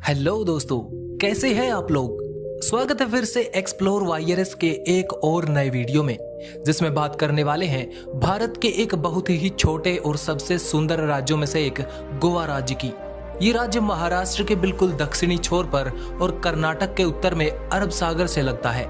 Hello दोस्तों, कैसे हैं आप लोग। स्वागत है फिर से एक्सप्लोर वायरस के एक और नए वीडियो में, जिसमें बात करने वाले हैं भारत के एक बहुत ही छोटे और सबसे सुंदर राज्यों में से एक गोवा राज्य की। ये राज्य महाराष्ट्र के बिल्कुल दक्षिणी छोर पर और कर्नाटक के उत्तर में अरब सागर से लगता है।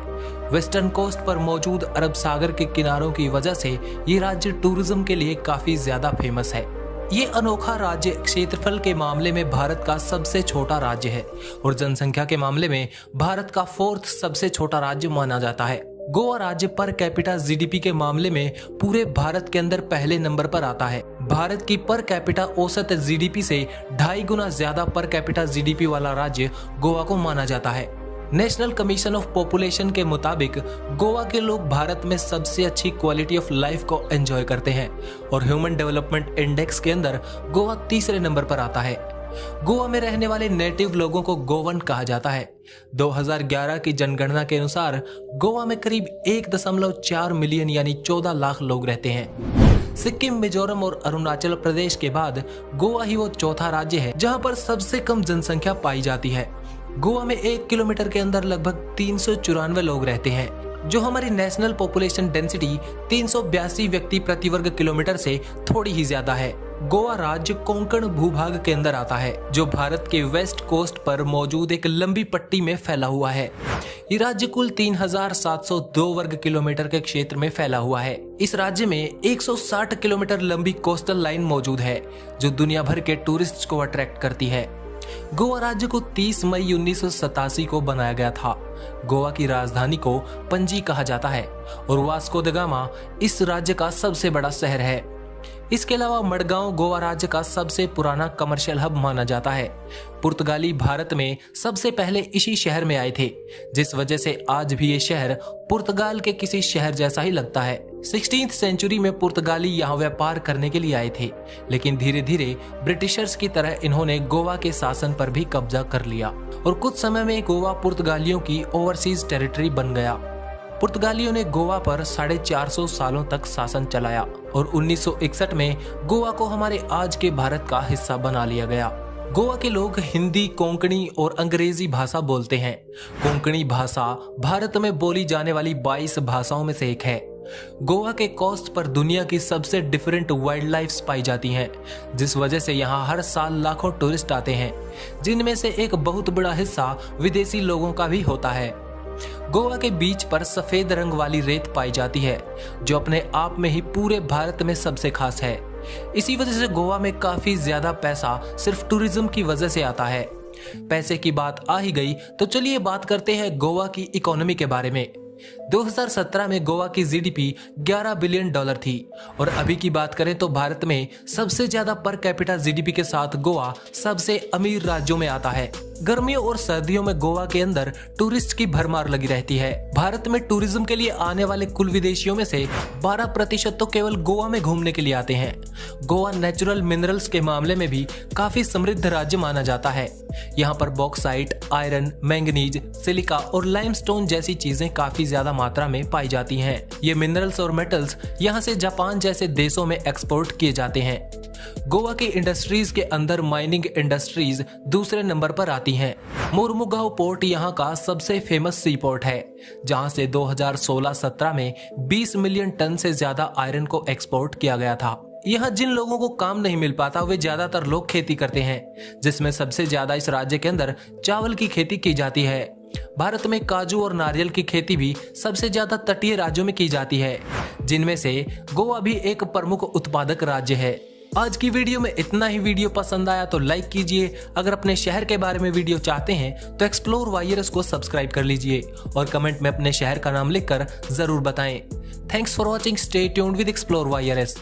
वेस्टर्न कोस्ट पर मौजूद अरब सागर के किनारों की वजह से ये राज्य टूरिज्म के लिए काफी ज्यादा फेमस है। ये अनोखा राज्य क्षेत्रफल के मामले में भारत का सबसे छोटा राज्य है और जनसंख्या के मामले में भारत का 4th सबसे छोटा राज्य माना जाता है। गोवा राज्य पर कैपिटा जीडीपी के मामले में पूरे भारत के अंदर पहले नंबर पर आता है। भारत की पर कैपिटा औसत जीडीपी से 2.5 गुना ज्यादा पर कैपिटा जीडीपी वाला राज्य गोवा को माना जाता है। नेशनल कमीशन ऑफ पॉपुलेशन के मुताबिक गोवा के लोग भारत में सबसे अच्छी क्वालिटी ऑफ लाइफ को एंजॉय करते हैं और ह्यूमन डेवलपमेंट इंडेक्स के अंदर गोवा 3रे नंबर पर आता है। गोवा में रहने वाले नेटिव लोगों को गोवन कहा जाता है। 2011 की जनगणना के अनुसार गोवा में करीब 1.4 मिलियन यानी 14 लाख लोग रहते हैं। सिक्किम, मिजोरम और अरुणाचल प्रदेश के बाद गोवा ही वो चौथा राज्य है जहां पर सबसे कम जनसंख्या पाई जाती है। गोवा में 1 किलोमीटर के अंदर लगभग 394 लोग रहते हैं, जो हमारी नेशनल पॉपुलेशन डेंसिटी 382 व्यक्ति प्रति वर्ग किलोमीटर से थोड़ी ही ज्यादा है। गोवा राज्य कोंकण भूभाग के अंदर आता है, जो भारत के वेस्ट कोस्ट पर मौजूद एक लंबी पट्टी में फैला हुआ है। ये राज्य कुल 3702 वर्ग किलोमीटर के क्षेत्र में फैला हुआ है। इस राज्य में 160 किलोमीटर लंबी कोस्टल लाइन मौजूद है, जो दुनिया भर के टूरिस्ट को अट्रैक्ट करती है। गोवा राज्य को 30 मई 1987 को बनाया गया था। गोवा की राजधानी को पणजी कहा जाता है और वास्को द गामा इस राज्य का सबसे बड़ा शहर है। इसके अलावा मडगांव गोवा राज्य का सबसे पुराना कमर्शियल हब माना जाता है। पुर्तगाली भारत में सबसे पहले इसी शहर में आए थे, जिस वजह से आज भी ये शहर पुर्तगाल के किसी शहर जैसा ही लगता है। 16th सेंचुरी में पुर्तगाली यहाँ व्यापार करने के लिए आए थे, लेकिन धीरे धीरे ब्रिटिशर्स की तरह इन्होंने गोवा के शासन पर भी कब्जा कर लिया और कुछ समय में गोवा पुर्तगालियों की ओवरसीज टेरिटरी बन गया। पुर्तगालियों ने गोवा पर 450 सालों तक शासन चलाया और 1961 में गोवा को हमारे आज के भारत का हिस्सा बना लिया गया। गोवा के लोग हिंदी, कोंकणी और अंग्रेजी भाषा बोलते हैं। कोंकणी भाषा भारत में बोली जाने वाली 22 भाषाओं में से एक है। गोवा के कोस्ट पर दुनिया की सबसे डिफरेंट वाइल्ड लाइफ पाई जाती हैं, जिस वजह से यहाँ हर साल लाखों टूरिस्ट आते हैं, जिनमें से एक बहुत बड़ा हिस्सा विदेशी लोगों का भी होता है। गोवा के बीच पर सफेद रंग वाली रेत पाई जाती है, जो अपने आप में ही पूरे भारत में सबसे खास है। इसी वजह से गोवा में काफी ज्यादा पैसा सिर्फ टूरिज्म की वजह से आता है। पैसे की बात आ ही गई तो चलिए बात करते हैं गोवा की इकोनॉमी के बारे में। 2017 में गोवा की जीडीपी $11 बिलियन थी और अभी की बात करें तो भारत में सबसे ज्यादा पर कैपिटा जीडीपी के साथ गोवा सबसे अमीर राज्यों में आता है। गर्मियों और सर्दियों में गोवा के अंदर टूरिस्ट की भरमार लगी रहती है। भारत में टूरिज्म के लिए आने वाले कुल विदेशियों में से 12% तो केवल गोवा में घूमने के लिए आते हैं। गोवा नेचुरल मिनरल्स के मामले में भी काफी समृद्ध राज्य माना जाता है। यहाँ पर बॉक्साइट, आयरन, मैंगनीज, सिलिका और लाइमस्टोन जैसी चीजें काफी ज्यादा मात्रा में पाई जाती हैं। ये मिनरल्स और मेटल्स यहाँ से जापान जैसे देशों में एक्सपोर्ट किए जाते हैं। गोवा की इंडस्ट्रीज के अंदर माइनिंग इंडस्ट्रीज दूसरे नंबर पर आती हैं। मुर्मुगांव पोर्ट यहाँ का सबसे फेमस सी पोर्ट है, जहाँ से 2016-17 में 20 मिलियन टन से ज्यादा आयरन को एक्सपोर्ट किया गया था। यहाँ जिन लोगों को काम नहीं मिल पाता वे ज्यादातर लोग खेती करते हैं, जिसमें सबसे ज्यादा इस राज्य के अंदर चावल की खेती की जाती है। भारत में काजू और नारियल की खेती भी सबसे ज्यादा तटीय राज्यों में की जाती है, जिनमें से गोवा भी एक प्रमुख उत्पादक राज्य है। आज की वीडियो में इतना ही। वीडियो पसंद आया तो लाइक कीजिए। अगर अपने शहर के बारे में वीडियो चाहते हैं तो एक्सप्लोर वायरस को सब्सक्राइब कर लीजिए और कमेंट में अपने शहर का नाम लिखकर जरूर बताएं। Thanks for watching. Stay tuned with explore virus.